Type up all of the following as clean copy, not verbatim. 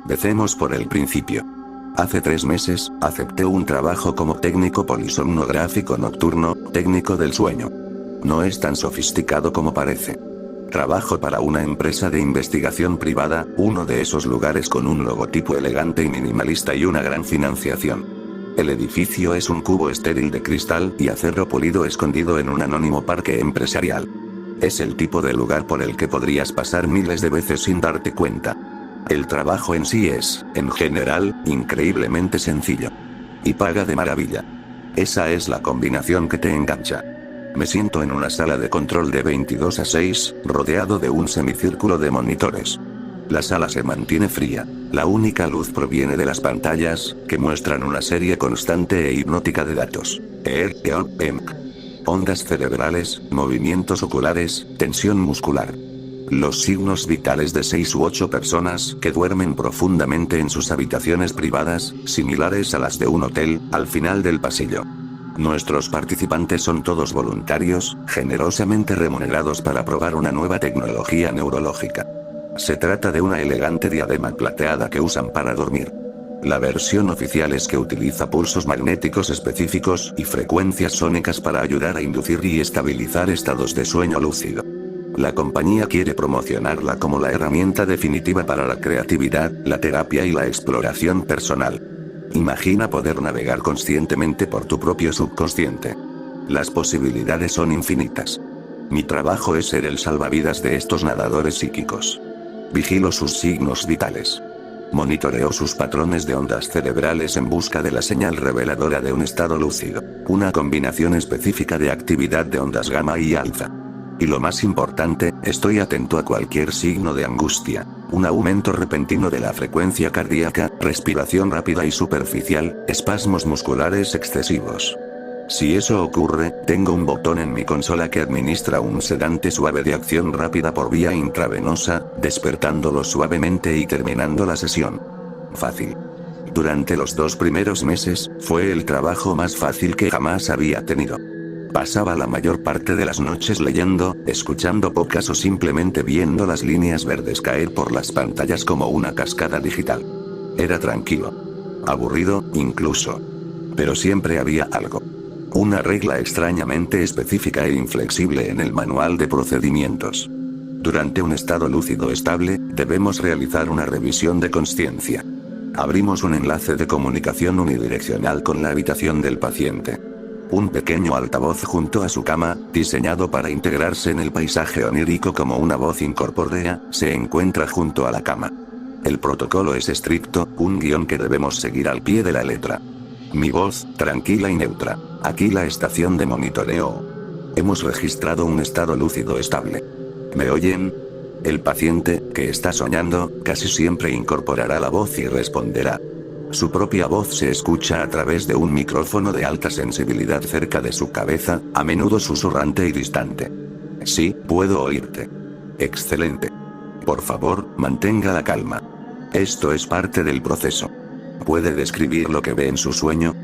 Empecemos por el principio. Hace 3 meses, acepté un trabajo como técnico polisomnográfico nocturno, técnico del sueño. No es tan sofisticado como parece. Trabajo para una empresa de investigación privada, uno de esos lugares con un logotipo elegante y minimalista y una gran financiación. El edificio es un cubo estéril de cristal y acero pulido escondido en un anónimo parque empresarial. Es el tipo de lugar por el que podrías pasar miles de veces sin darte cuenta. El trabajo en sí es, en general, increíblemente sencillo. Y paga de maravilla. Esa es la combinación que te engancha. Me siento en una sala de control de 22:6, rodeado de un semicírculo de monitores. La sala se mantiene fría. La única luz proviene de las pantallas, que muestran una serie constante e hipnótica de datos. Ondas cerebrales, movimientos oculares, tensión muscular. Los signos vitales de 6 u 8 personas que duermen profundamente en sus habitaciones privadas, similares a las de un hotel, al final del pasillo. Nuestros participantes son todos voluntarios, generosamente remunerados para probar una nueva tecnología neurológica. Se trata de una elegante diadema plateada que usan para dormir. La versión oficial es que utiliza pulsos magnéticos específicos y frecuencias sónicas para ayudar a inducir y estabilizar estados de sueño lúcido. La compañía quiere promocionarla como la herramienta definitiva para la creatividad, la terapia y la exploración personal. Imagina poder navegar conscientemente por tu propio subconsciente. Las posibilidades son infinitas. Mi trabajo es ser el salvavidas de estos nadadores psíquicos. Vigilo sus signos vitales. Monitoreo sus patrones de ondas cerebrales en busca de la señal reveladora de un estado lúcido, una combinación específica de actividad de ondas gamma y alfa. Y lo más importante, estoy atento a cualquier signo de angustia, un aumento repentino de la frecuencia cardíaca, respiración rápida y superficial, espasmos musculares excesivos. Si eso ocurre, tengo un botón en mi consola que administra un sedante suave de acción rápida por vía intravenosa, despertándolo suavemente y terminando la sesión. Fácil. Durante los 2 primeros meses, fue el trabajo más fácil que jamás había tenido. Pasaba la mayor parte de las noches leyendo, escuchando podcasts o simplemente viendo las líneas verdes caer por las pantallas como una cascada digital. Era tranquilo. Aburrido, incluso. Pero siempre había algo. Una regla extrañamente específica e inflexible en el manual de procedimientos. Durante un estado lúcido estable, debemos realizar una revisión de consciencia. Abrimos un enlace de comunicación unidireccional con la habitación del paciente. Un pequeño altavoz junto a su cama, diseñado para integrarse en el paisaje onírico como una voz incorpórea, se encuentra junto a la cama. El protocolo es estricto, un guión que debemos seguir al pie de la letra. Mi voz, tranquila y neutra. Aquí la estación de monitoreo. Hemos registrado un estado lúcido estable. ¿Me oyen? El paciente, que está soñando, casi siempre incorporará la voz y responderá. Su propia voz se escucha a través de un micrófono de alta sensibilidad cerca de su cabeza, a menudo susurrante y distante. Sí, puedo oírte. Excelente. Por favor, mantenga la calma. Esto es parte del proceso. ¿Puede describir lo que ve en su sueño?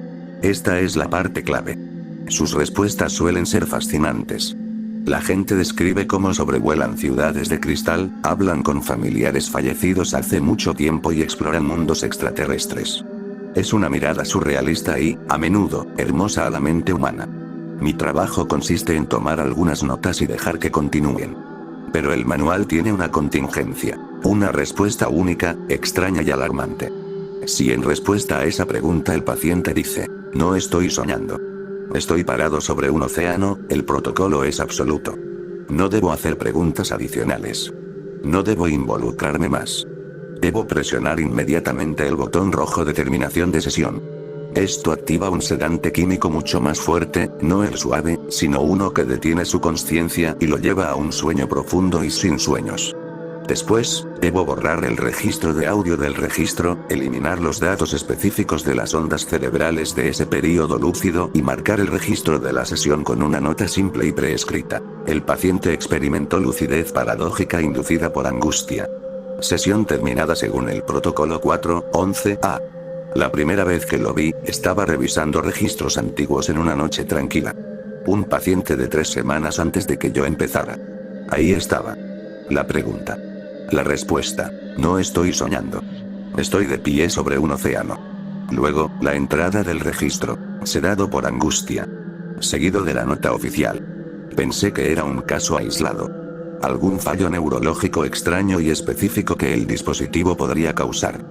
Esta es la parte clave. Sus respuestas suelen ser fascinantes. La gente describe cómo sobrevuelan ciudades de cristal, hablan con familiares fallecidos hace mucho tiempo y exploran mundos extraterrestres. Es una mirada surrealista y, a menudo, hermosa a la mente humana. Mi trabajo consiste en tomar algunas notas y dejar que continúen. Pero el manual tiene una contingencia, una respuesta única, extraña y alarmante. Si en respuesta a esa pregunta el paciente dice, no estoy soñando. Estoy parado sobre un océano, el protocolo es absoluto. No debo hacer preguntas adicionales. No debo involucrarme más. Debo presionar inmediatamente el botón rojo de terminación de sesión. Esto activa un sedante químico mucho más fuerte, no el suave, sino uno que detiene su consciencia y lo lleva a un sueño profundo y sin sueños. Después, debo borrar el registro de audio del registro, eliminar los datos específicos de las ondas cerebrales de ese período lúcido y marcar el registro de la sesión con una nota simple y preescrita. El paciente experimentó lucidez paradójica inducida por angustia. Sesión terminada según el protocolo 4.11a. La primera vez que lo vi, estaba revisando registros antiguos en una noche tranquila. Un paciente de 3 semanas antes de que yo empezara. Ahí estaba. La pregunta. La respuesta, no estoy soñando. Estoy de pie sobre un océano. Luego, la entrada del registro, sedado por angustia. Seguido de la nota oficial. Pensé que era un caso aislado. Algún fallo neurológico extraño y específico que el dispositivo podría causar.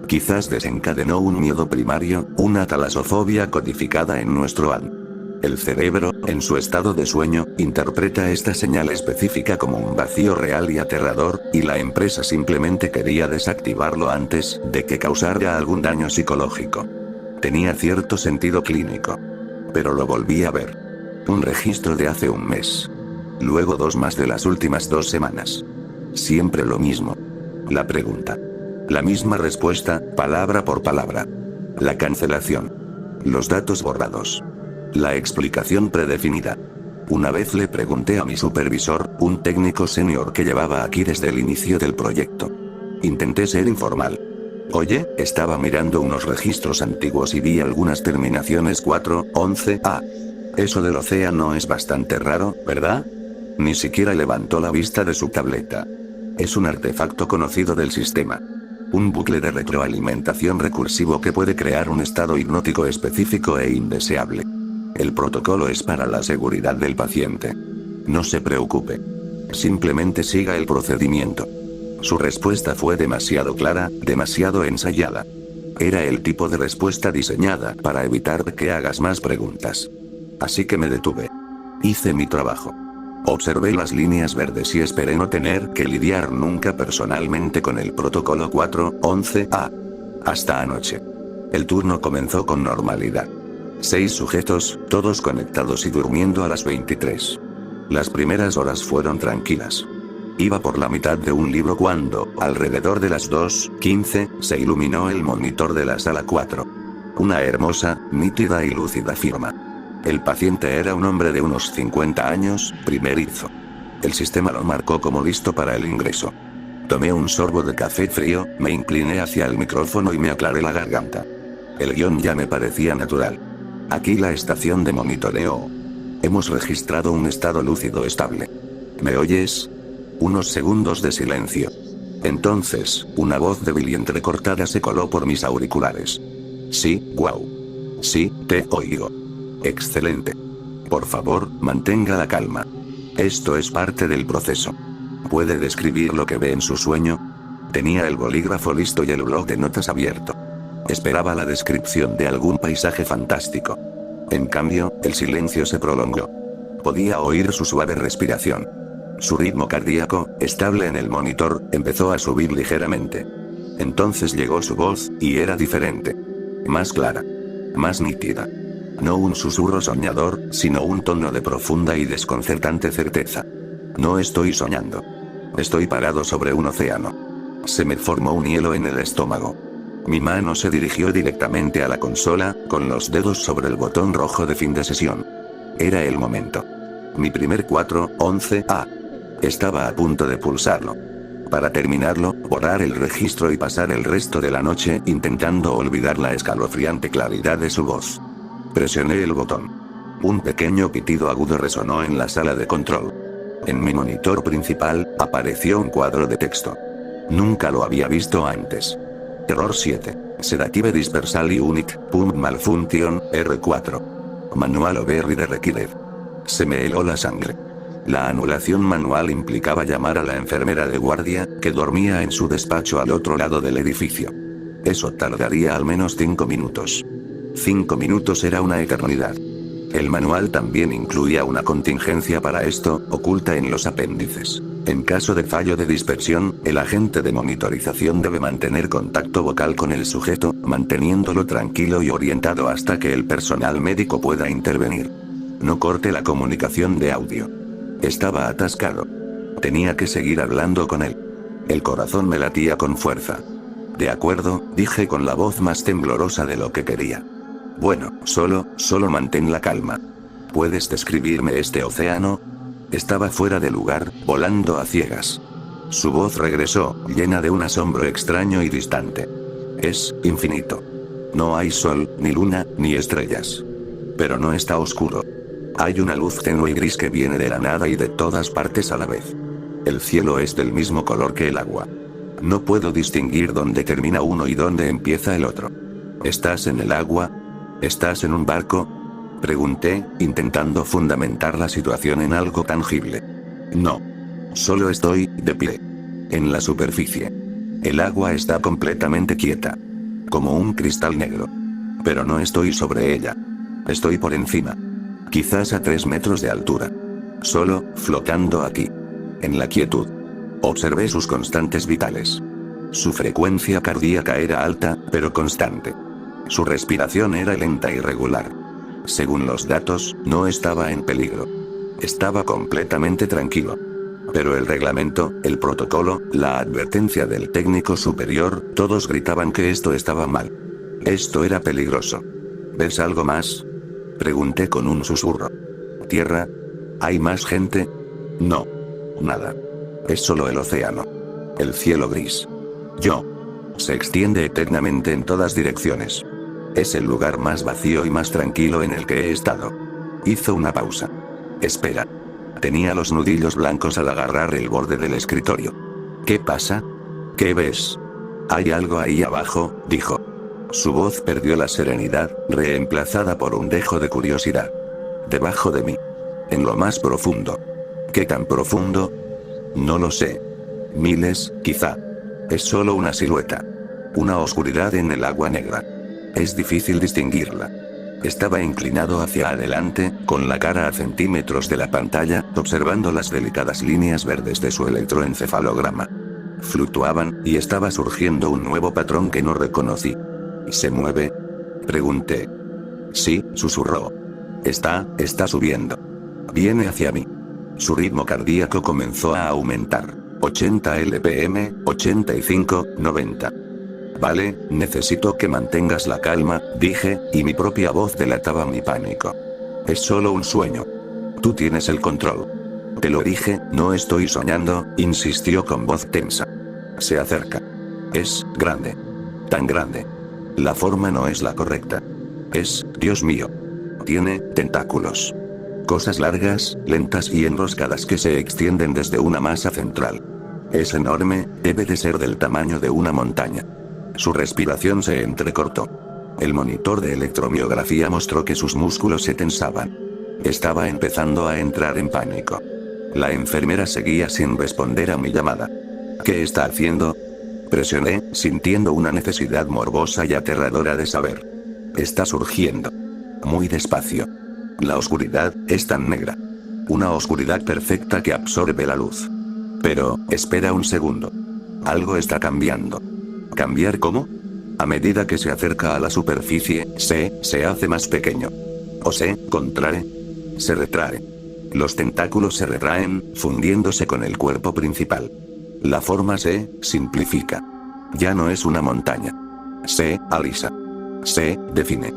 Quizás desencadenó un miedo primario, una talasofobia codificada en nuestro ADN. El cerebro, en su estado de sueño, interpreta esta señal específica como un vacío real y aterrador, y la empresa simplemente quería desactivarlo antes de que causara algún daño psicológico. Tenía cierto sentido clínico. Pero lo volví a ver. Un registro de hace un mes. Luego 2 más de las últimas 2 semanas. Siempre lo mismo. La pregunta. La misma respuesta, palabra por palabra. La cancelación. Los datos borrados. La explicación predefinida. Una vez le pregunté a mi supervisor, un técnico senior que llevaba aquí desde el inicio del proyecto. Intenté ser informal. Oye, estaba mirando unos registros antiguos y vi algunas terminaciones 411A. Eso del océano es bastante raro, ¿verdad? Ni siquiera levantó la vista de su tableta. Es un artefacto conocido del sistema. Un bucle de retroalimentación recursivo que puede crear un estado hipnótico específico e indeseable. El protocolo es para la seguridad del paciente. No se preocupe. Simplemente siga el procedimiento. Su respuesta fue demasiado clara, demasiado ensayada. Era el tipo de respuesta diseñada para evitar que hagas más preguntas. Así que me detuve. Hice mi trabajo. Observé las líneas verdes y esperé no tener que lidiar nunca personalmente con el protocolo 411A. Hasta anoche. El turno comenzó con normalidad. 6 sujetos, todos conectados y durmiendo a las 23. Las primeras horas fueron tranquilas. Iba por la mitad de un libro cuando, alrededor de las 2:15, se iluminó el monitor de la sala 4. Una hermosa, nítida y lúcida firma. El paciente era un hombre de unos 50 años, primerizo. El sistema lo marcó como listo para el ingreso. Tomé un sorbo de café frío, me incliné hacia el micrófono y me aclaré la garganta. El guión ya me parecía natural. Aquí la estación de monitoreo. Hemos registrado un estado lúcido estable. ¿Me oyes? Unos segundos de silencio. Entonces, una voz débil y entrecortada se coló por mis auriculares. Sí, wow. Sí, te oigo. Excelente. Por favor, mantenga la calma. Esto es parte del proceso. ¿Puede describir lo que ve en su sueño? Tenía el bolígrafo listo y el blog de notas abierto. Esperaba la descripción de algún paisaje fantástico. En cambio, el silencio se prolongó. Podía oír su suave respiración. Su ritmo cardíaco, estable en el monitor, empezó a subir ligeramente. Entonces llegó su voz, y era diferente. Más clara. Más nítida. No un susurro soñador, sino un tono de profunda y desconcertante certeza. No estoy soñando. Estoy parado sobre un océano. Se me formó un hielo en el estómago. Mi mano se dirigió directamente a la consola, con los dedos sobre el botón rojo de fin de sesión. Era el momento. Mi primer 411A. Estaba a punto de pulsarlo. Para terminarlo, borrar el registro y pasar el resto de la noche intentando olvidar la escalofriante claridad de su voz. Presioné el botón. Un pequeño pitido agudo resonó en la sala de control. En mi monitor principal, apareció un cuadro de texto. Nunca lo había visto antes. Error 7. Sedative Dispersal Unit, Pump Malfunction, R4. Manual Override Required. Se me heló la sangre. La anulación manual implicaba llamar a la enfermera de guardia, que dormía en su despacho al otro lado del edificio. Eso tardaría al menos 5 minutos. 5 minutos era una eternidad. El manual también incluía una contingencia para esto, oculta en los apéndices. En caso de fallo de dispersión, el agente de monitorización debe mantener contacto vocal con el sujeto, manteniéndolo tranquilo y orientado hasta que el personal médico pueda intervenir. No corte la comunicación de audio. Estaba atascado. Tenía que seguir hablando con él. El corazón me latía con fuerza. De acuerdo, dije con la voz más temblorosa de lo que quería. Bueno, solo mantén la calma. ¿Puedes describirme este océano? Estaba fuera de lugar, volando a ciegas. Su voz regresó, llena de un asombro extraño y distante. Es infinito. No hay sol, ni luna, ni estrellas. Pero no está oscuro. Hay una luz tenue y gris que viene de la nada y de todas partes a la vez. El cielo es del mismo color que el agua. No puedo distinguir dónde termina uno y dónde empieza el otro. ¿Estás en el agua? ¿Estás en un barco? Pregunté, intentando fundamentar la situación en algo tangible. No. Solo estoy, de pie. En la superficie. El agua está completamente quieta. Como un cristal negro. Pero no estoy sobre ella. Estoy por encima. Quizás a 3 metros de altura. Solo, flotando aquí. En la quietud. Observé sus constantes vitales. Su frecuencia cardíaca era alta, pero constante. Su respiración era lenta y regular. Según los datos, no estaba en peligro. Estaba completamente tranquilo. Pero el reglamento, el protocolo, la advertencia del técnico superior, todos gritaban que esto estaba mal. Esto era peligroso. ¿Ves algo más? Pregunté con un susurro. ¿Tierra? ¿Hay más gente? No. Nada. Es solo el océano. El cielo gris. Yo. Se extiende eternamente en todas direcciones. Es el lugar más vacío y más tranquilo en el que he estado. Hizo una pausa. Espera. Tenía los nudillos blancos al agarrar el borde del escritorio. ¿Qué pasa? ¿Qué ves? Hay algo ahí abajo, dijo. Su voz perdió la serenidad, reemplazada por un dejo de curiosidad. Debajo de mí. En lo más profundo. ¿Qué tan profundo? No lo sé. Miles, quizá. Es solo una silueta. Una oscuridad en el agua negra. Es difícil distinguirla. Estaba inclinado hacia adelante, con la cara a centímetros de la pantalla, observando las delicadas líneas verdes de su electroencefalograma. Fluctuaban, y estaba surgiendo un nuevo patrón que no reconocí. ¿Se mueve? Pregunté. Sí, susurró. Está subiendo. Viene hacia mí. Su ritmo cardíaco comenzó a aumentar. 80 LPM, 85, 90. Vale, necesito que mantengas la calma, dije, y mi propia voz delataba mi pánico. Es solo un sueño. Tú tienes el control. Te lo dije, no estoy soñando, insistió con voz tensa. Se acerca. Es grande. Tan grande. La forma no es la correcta. Es, Dios mío. Tiene tentáculos. Cosas largas, lentas y enroscadas que se extienden desde una masa central. Es enorme, debe de ser del tamaño de una montaña. Su respiración se entrecortó. El monitor de electromiografía mostró que sus músculos se tensaban. Estaba empezando a entrar en pánico. La enfermera seguía sin responder a mi llamada. ¿Qué está haciendo? Presioné, sintiendo una necesidad morbosa y aterradora de saber. Está surgiendo. Muy despacio. La oscuridad es tan negra. Una oscuridad perfecta que absorbe la luz. Pero, espera un segundo. Algo está cambiando. ¿Cambiar cómo? A medida que se acerca a la superficie, se hace más pequeño. O se contrae. Se retrae. Los tentáculos se retraen, fundiéndose con el cuerpo principal. La forma se simplifica. Ya no es una montaña. Se alisa. Se define.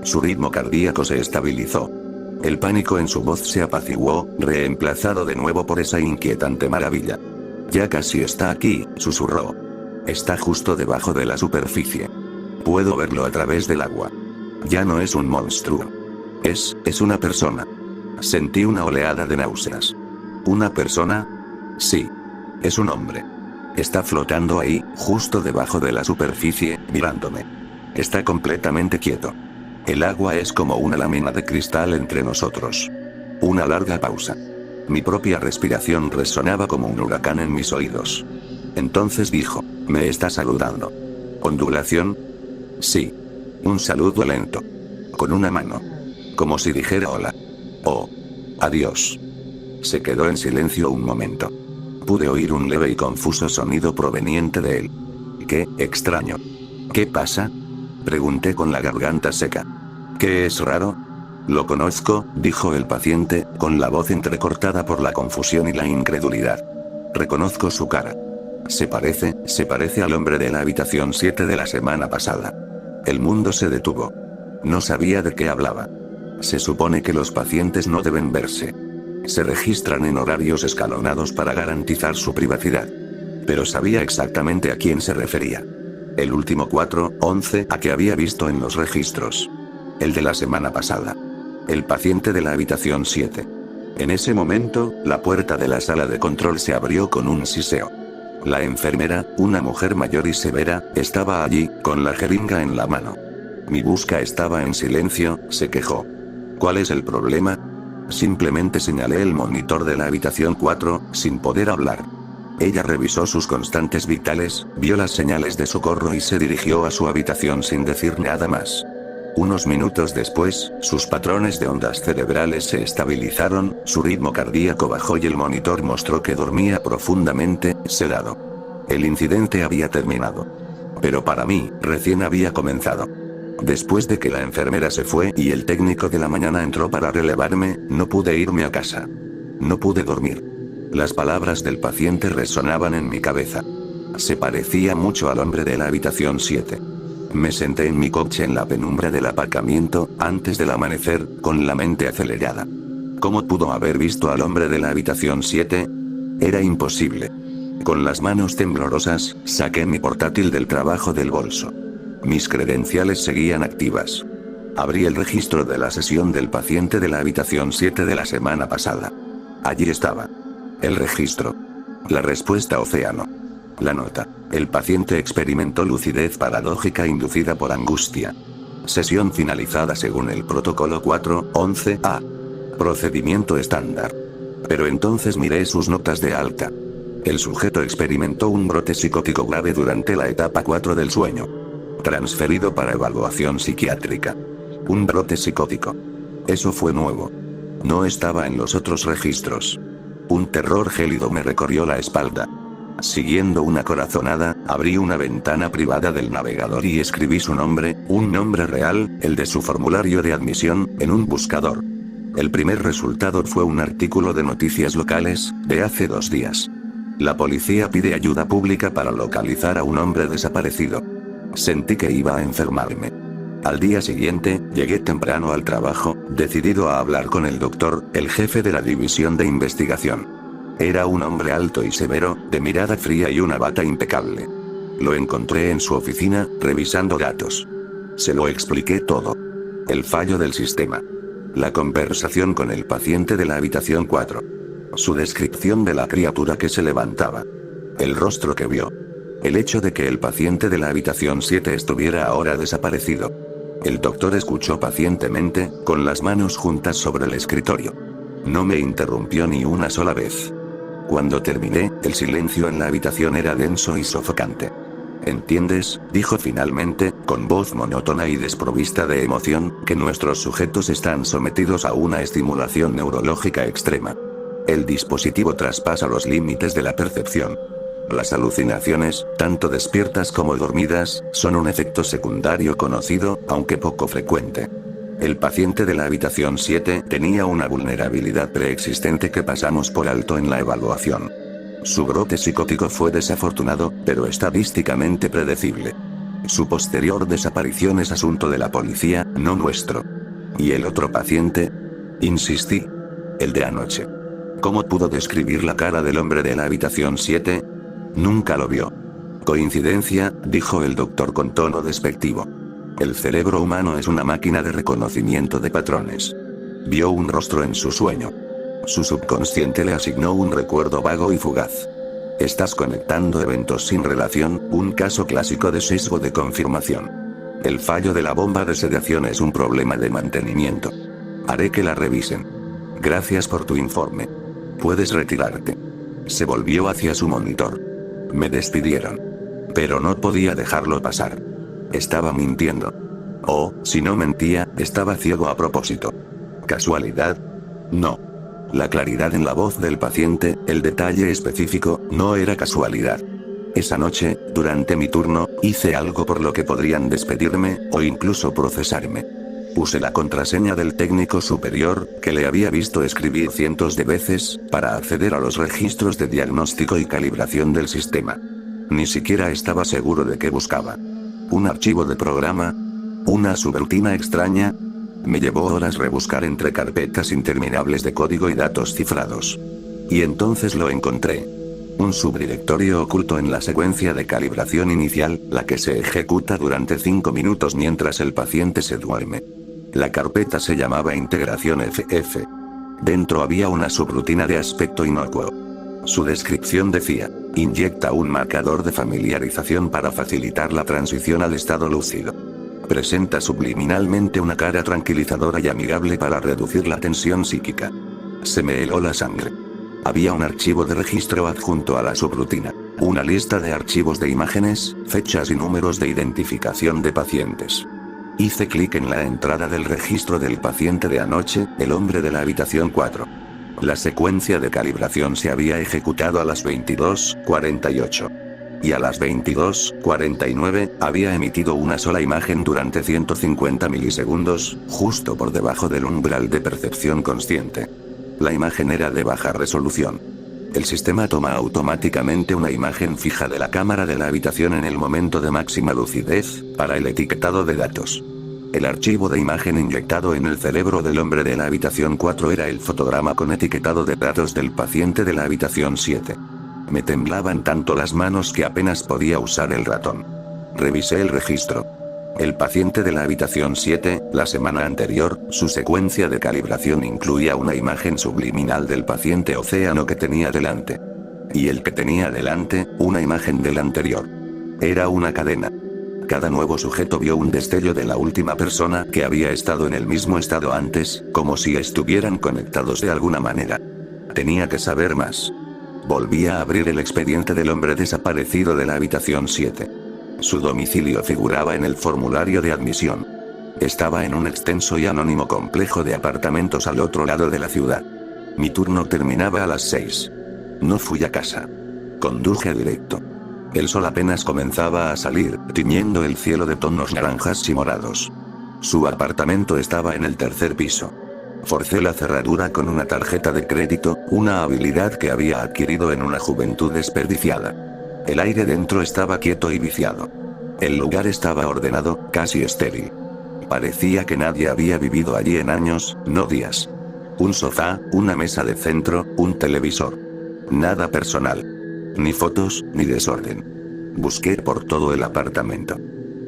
Su ritmo cardíaco se estabilizó. El pánico en su voz se apaciguó, reemplazado de nuevo por esa inquietante maravilla. Ya casi está aquí, susurró. Está justo debajo de la superficie. Puedo verlo a través del agua. Ya no es un monstruo. Es una persona. Sentí una oleada de náuseas. ¿Una persona? Sí. Es un hombre. Está flotando ahí, justo debajo de la superficie, mirándome. Está completamente quieto. El agua es como una lámina de cristal entre nosotros. Una larga pausa. Mi propia respiración resonaba como un huracán en mis oídos. Entonces dijo, me está saludando. ¿Ondulación? Sí. Un saludo lento. Con una mano. Como si dijera hola. Oh. Adiós. Se quedó en silencio un momento. Pude oír un leve y confuso sonido proveniente de él. Qué extraño. ¿Qué pasa? Pregunté con la garganta seca. ¿Qué es raro? Lo conozco, dijo el paciente, con la voz entrecortada por la confusión y la incredulidad. Reconozco su cara. Se parece al hombre de la habitación 7 de la semana pasada. El mundo se detuvo. No sabía de qué hablaba. Se supone que los pacientes no deben verse. Se registran en horarios escalonados para garantizar su privacidad. Pero sabía exactamente a quién se refería. El último 4-11 a que había visto en los registros. El de la semana pasada. El paciente de la habitación 7. En ese momento, la puerta de la sala de control se abrió con un siseo. La enfermera, una mujer mayor y severa, estaba allí, con la jeringa en la mano. Mi busca estaba en silencio, se quejó. ¿Cuál es el problema? Simplemente señalé el monitor de la habitación 4, sin poder hablar. Ella revisó sus constantes vitales, vio las señales de socorro y se dirigió a su habitación sin decir nada más. Unos minutos después, sus patrones de ondas cerebrales se estabilizaron, su ritmo cardíaco bajó y el monitor mostró que dormía profundamente, sedado. El incidente había terminado. Pero para mí, recién había comenzado. Después de que la enfermera se fue y el técnico de la mañana entró para relevarme, no pude irme a casa. No pude dormir. Las palabras del paciente resonaban en mi cabeza. Se parecía mucho al hombre de la habitación 7. Me senté en mi coche en la penumbra del aparcamiento, antes del amanecer, con la mente acelerada. ¿Cómo pudo haber visto al hombre de la habitación 7? Era imposible. Con las manos temblorosas, saqué mi portátil del trabajo del bolso. Mis credenciales seguían activas. Abrí el registro de la sesión del paciente de la habitación 7 de la semana pasada. Allí estaba. El registro. La respuesta océano. La nota. El paciente experimentó lucidez paradójica inducida por angustia. Sesión finalizada según el protocolo 4.11a. Procedimiento estándar. Pero entonces miré sus notas de alta. El sujeto experimentó un brote psicótico grave durante la etapa 4 del sueño. Transferido para evaluación psiquiátrica. Un brote psicótico. Eso fue nuevo. No estaba en los otros registros. Un terror gélido me recorrió la espalda. Siguiendo una corazonada, abrí una ventana privada del navegador y escribí su nombre, un nombre real, el de su formulario de admisión, en un buscador. El primer resultado fue un artículo de noticias locales, de hace 2 días. La policía pide ayuda pública para localizar a un hombre desaparecido. Sentí que iba a enfermarme. Al día siguiente, llegué temprano al trabajo, decidido a hablar con el doctor, el jefe de la división de investigación. Era un hombre alto y severo, de mirada fría y una bata impecable. Lo encontré en su oficina, revisando datos. Se lo expliqué todo. El fallo del sistema. La conversación con el paciente de la habitación 4. Su descripción de la criatura que se levantaba. El rostro que vio. El hecho de que el paciente de la habitación 7 estuviera ahora desaparecido. El doctor escuchó pacientemente, con las manos juntas sobre el escritorio. No me interrumpió ni una sola vez. Cuando terminé, el silencio en la habitación era denso y sofocante. ¿Entiendes?, dijo finalmente, con voz monótona y desprovista de emoción, que nuestros sujetos están sometidos a una estimulación neurológica extrema. El dispositivo traspasa los límites de la percepción. Las alucinaciones, tanto despiertas como dormidas, son un efecto secundario conocido, aunque poco frecuente. El paciente de la habitación 7 tenía una vulnerabilidad preexistente que pasamos por alto en la evaluación. Su brote psicótico fue desafortunado, pero estadísticamente predecible. Su posterior desaparición es asunto de la policía, no nuestro. ¿Y el otro paciente? Insistí. El de anoche. ¿Cómo pudo describir la cara del hombre de la habitación 7? Nunca lo vio. Coincidencia, dijo el doctor con tono despectivo. El cerebro humano es una máquina de reconocimiento de patrones. Vio un rostro en su sueño. Su subconsciente le asignó un recuerdo vago y fugaz. Estás conectando eventos sin relación, un caso clásico de sesgo de confirmación. El fallo de la bomba de sedación es un problema de mantenimiento. Haré que la revisen. Gracias por tu informe. Puedes retirarte. Se volvió hacia su monitor. Me despidieron. Pero no podía dejarlo pasar. Estaba mintiendo. O, si no mentía, estaba ciego a propósito. ¿Casualidad? No. La claridad en la voz del paciente, el detalle específico, no era casualidad. Esa noche, durante mi turno, hice algo por lo que podrían despedirme, o incluso procesarme. Puse la contraseña del técnico superior, que le había visto escribir cientos de veces, para acceder a los registros de diagnóstico y calibración del sistema. Ni siquiera estaba seguro de qué buscaba. ¿Un archivo de programa? ¿Una subrutina extraña? Me llevó horas rebuscar entre carpetas interminables de código y datos cifrados. Y entonces lo encontré. Un subdirectorio oculto en la secuencia de calibración inicial, la que se ejecuta durante 5 minutos mientras el paciente se duerme. La carpeta se llamaba Integración FF. Dentro había una subrutina de aspecto inocuo. Su descripción decía: Inyecta un marcador de familiarización para facilitar la transición al estado lúcido. Presenta subliminalmente una cara tranquilizadora y amigable para reducir la tensión psíquica. Se me heló la sangre. Había un archivo de registro adjunto a la subrutina. Una lista de archivos de imágenes, fechas y números de identificación de pacientes. Hice clic en la entrada del registro del paciente de anoche, el hombre de la habitación 4. La secuencia de calibración se había ejecutado a las 22:48. Y a las 22:49, había emitido una sola imagen durante 150 milisegundos, justo por debajo del umbral de percepción consciente. La imagen era de baja resolución. El sistema toma automáticamente una imagen fija de la cámara de la habitación en el momento de máxima lucidez, para el etiquetado de datos. El archivo de imagen inyectado en el cerebro del hombre de la habitación 4 era el fotograma con etiquetado de datos del paciente de la habitación 7. Me temblaban tanto las manos que apenas podía usar el ratón. Revisé el registro. El paciente de la habitación 7, la semana anterior, su secuencia de calibración incluía una imagen subliminal del paciente océano que tenía delante. Y el que tenía delante, una imagen del anterior. Era una cadena. Cada nuevo sujeto vio un destello de la última persona que había estado en el mismo estado antes, como si estuvieran conectados de alguna manera. Tenía que saber más. Volví a abrir el expediente del hombre desaparecido de la habitación 7. Su domicilio figuraba en el formulario de admisión. Estaba en un extenso y anónimo complejo de apartamentos al otro lado de la ciudad. Mi turno terminaba a las 6. No fui a casa. Conduje directo. El sol apenas comenzaba a salir, tiñendo el cielo de tonos naranjas y morados. Su apartamento estaba en el tercer piso. Forcé la cerradura con una tarjeta de crédito, una habilidad que había adquirido en una juventud desperdiciada. El aire dentro estaba quieto y viciado. El lugar estaba ordenado, casi estéril. Parecía que nadie había vivido allí en años, no días. Un sofá, una mesa de centro, un televisor. Nada personal. Ni fotos, ni desorden. Busqué por todo el apartamento.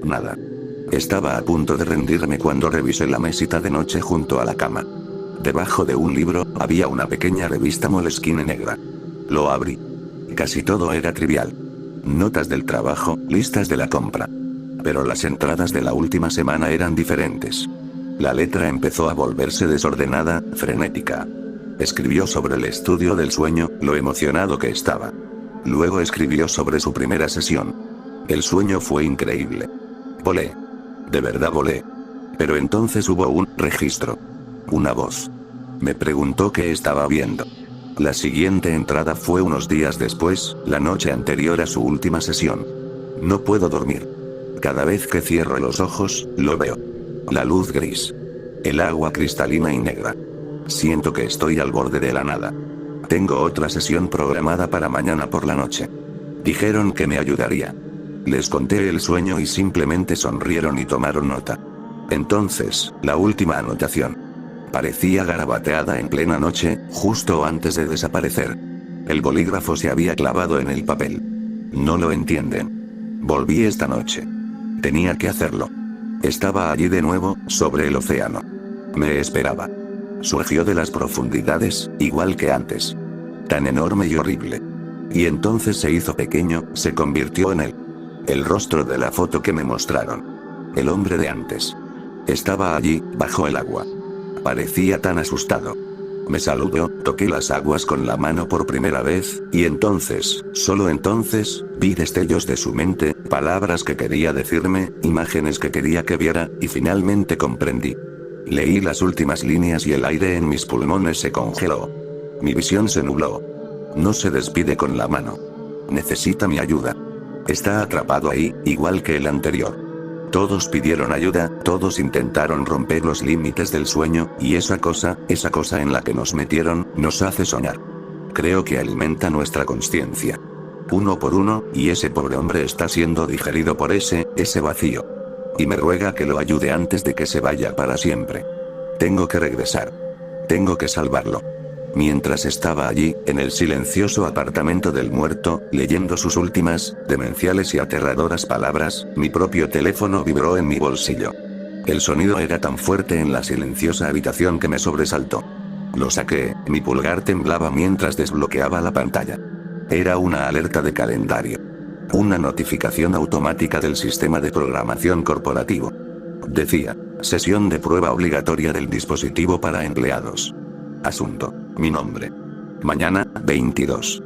Nada. Estaba a punto de rendirme cuando revisé la mesita de noche junto a la cama. Debajo de un libro, había una pequeña revista Moleskine negra. Lo abrí. Casi todo era trivial. Notas del trabajo, listas de la compra. Pero las entradas de la última semana eran diferentes. La letra empezó a volverse desordenada, frenética. Escribió sobre el estudio del sueño, lo emocionado que estaba. Luego escribió sobre su primera sesión. El sueño fue increíble. Volé. De verdad volé. Pero entonces hubo un registro. Una voz. Me preguntó qué estaba viendo. La siguiente entrada fue unos días después, la noche anterior a su última sesión. No puedo dormir. Cada vez que cierro los ojos, lo veo. La luz gris. El agua cristalina y negra. Siento que estoy al borde de la nada. Tengo otra sesión programada para mañana por la noche. Dijeron que me ayudaría. Les conté el sueño y simplemente sonrieron y tomaron nota. Entonces, la última anotación. Parecía garabateada en plena noche, justo antes de desaparecer. El bolígrafo se había clavado en el papel. No lo entienden. Volví esta noche. Tenía que hacerlo. Estaba allí de nuevo, sobre el océano. Me esperaba. Surgió de las profundidades, igual que antes. Tan enorme y horrible. Y entonces se hizo pequeño, se convirtió en él. El rostro de la foto que me mostraron. El hombre de antes. Estaba allí, bajo el agua. Parecía tan asustado. Me saludó, toqué las aguas con la mano por primera vez, y entonces, solo entonces, vi destellos de su mente, palabras que quería decirme, imágenes que quería que viera, y finalmente comprendí. Leí las últimas líneas y el aire en mis pulmones se congeló. Mi visión se nubló. No se despide con la mano. Necesita mi ayuda. Está atrapado ahí, igual que el anterior. Todos pidieron ayuda, todos intentaron romper los límites del sueño, y esa cosa en la que nos metieron, nos hace soñar. Creo que alimenta nuestra consciencia. Uno por uno, y ese pobre hombre está siendo digerido por ese vacío. Y me ruega que lo ayude antes de que se vaya para siempre. Tengo que regresar. Tengo que salvarlo. Mientras estaba allí, en el silencioso apartamento del muerto, leyendo sus últimas, demenciales y aterradoras palabras, mi propio teléfono vibró en mi bolsillo. El sonido era tan fuerte en la silenciosa habitación que me sobresaltó. Lo saqué, mi pulgar temblaba mientras desbloqueaba la pantalla. Era una alerta de calendario. Una notificación automática del sistema de programación corporativo. Decía, sesión de prueba obligatoria del dispositivo para empleados. Asunto, mi nombre. Mañana, 22.